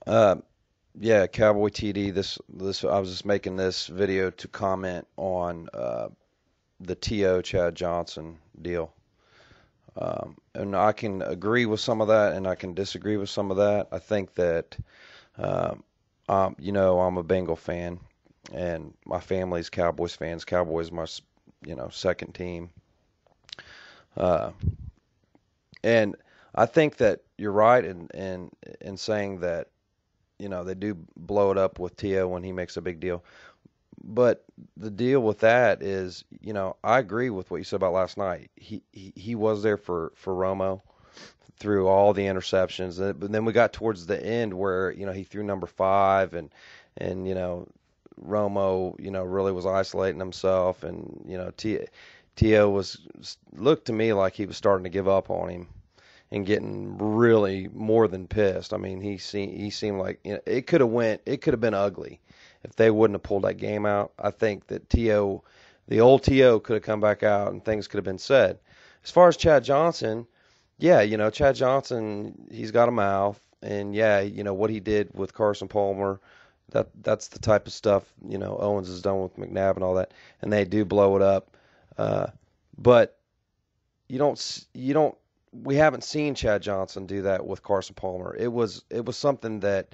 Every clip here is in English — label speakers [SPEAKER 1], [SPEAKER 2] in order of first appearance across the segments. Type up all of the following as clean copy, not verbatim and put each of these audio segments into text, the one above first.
[SPEAKER 1] Uh, yeah, Cowboy TD. This I was just making this video to comment on the TO Chad Johnson deal. And I can agree with some of that, and I can disagree with some of that. I think that, I'm a Bengal fan, and my family's Cowboys fans. Cowboys my, second team. Uh, and I think that you're right in saying that, they do blow it up with Tio when he makes a big deal. But the deal with that is, I agree with what you said about last night. He was there for Romo through all the interceptions. But then we got towards the end where, he threw number five and Romo, really was isolating himself and, Tio looked to me like he was starting to give up on him and getting really more than pissed. I mean, he seemed like, it could have been ugly if they wouldn't have pulled that game out. I think that the old T.O. could have come back out and things could have been said. As far as Chad Johnson, yeah, Chad Johnson, he's got a mouth, and yeah, what he did with Carson Palmer, that's the type of stuff Owens has done with McNabb and all that, and they do blow it up. Uh, but you don't we haven't seen Chad Johnson do that with Carson Palmer. It was something that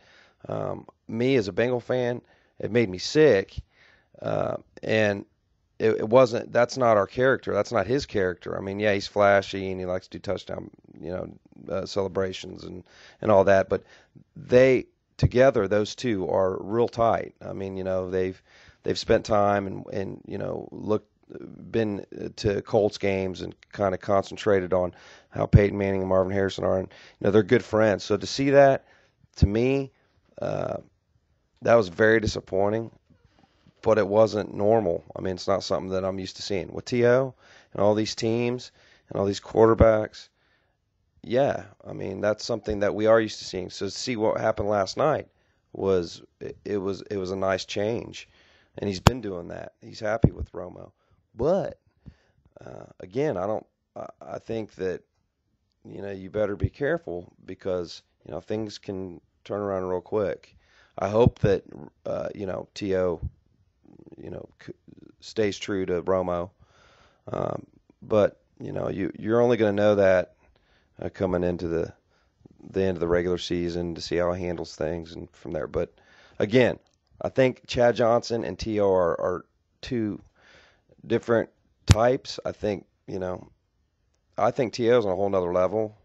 [SPEAKER 1] me as a Bengal fan, it made me sick, and it wasn't. That's not our character. That's not his character. I mean, yeah, he's flashy and he likes to do touchdown, celebrations and all that. But they together, those two are real tight. I mean, they've spent time and looked been to Colts games and kind of concentrated on how Peyton Manning and Marvin Harrison are, and they're good friends. So to see that, to me, uh, that was very disappointing. But it wasn't normal. I mean, it's not something that I'm used to seeing with To and all these teams and all these quarterbacks. Yeah, I mean that's something that we are used to seeing. So to see what happened last night it was a nice change, and he's been doing that. He's happy with Romo, but again, I think that you better be careful because things can turn around real quick. I hope that To you know stays true to Romo, but you're only going to know that coming into the end of the regular season to see how he handles things and from there. But again, I think Chad Johnson and T.O. are two different types. I think T.O.'s on a whole nother level.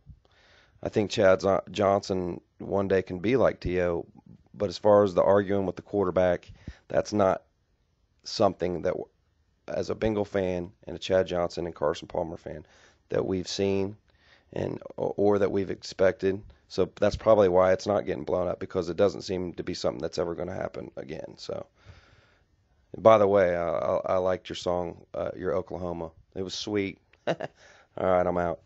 [SPEAKER 1] I think Johnson one day can be like T.O., but as far as the arguing with the quarterback, that's not something that, as a Bengal fan and a Chad Johnson and Carson Palmer fan, that we've seen and or that we've expected. So that's probably why it's not getting blown up because it doesn't seem to be something that's ever going to happen again. So, by the way, I liked your song, your Oklahoma. It was sweet. All right, I'm out.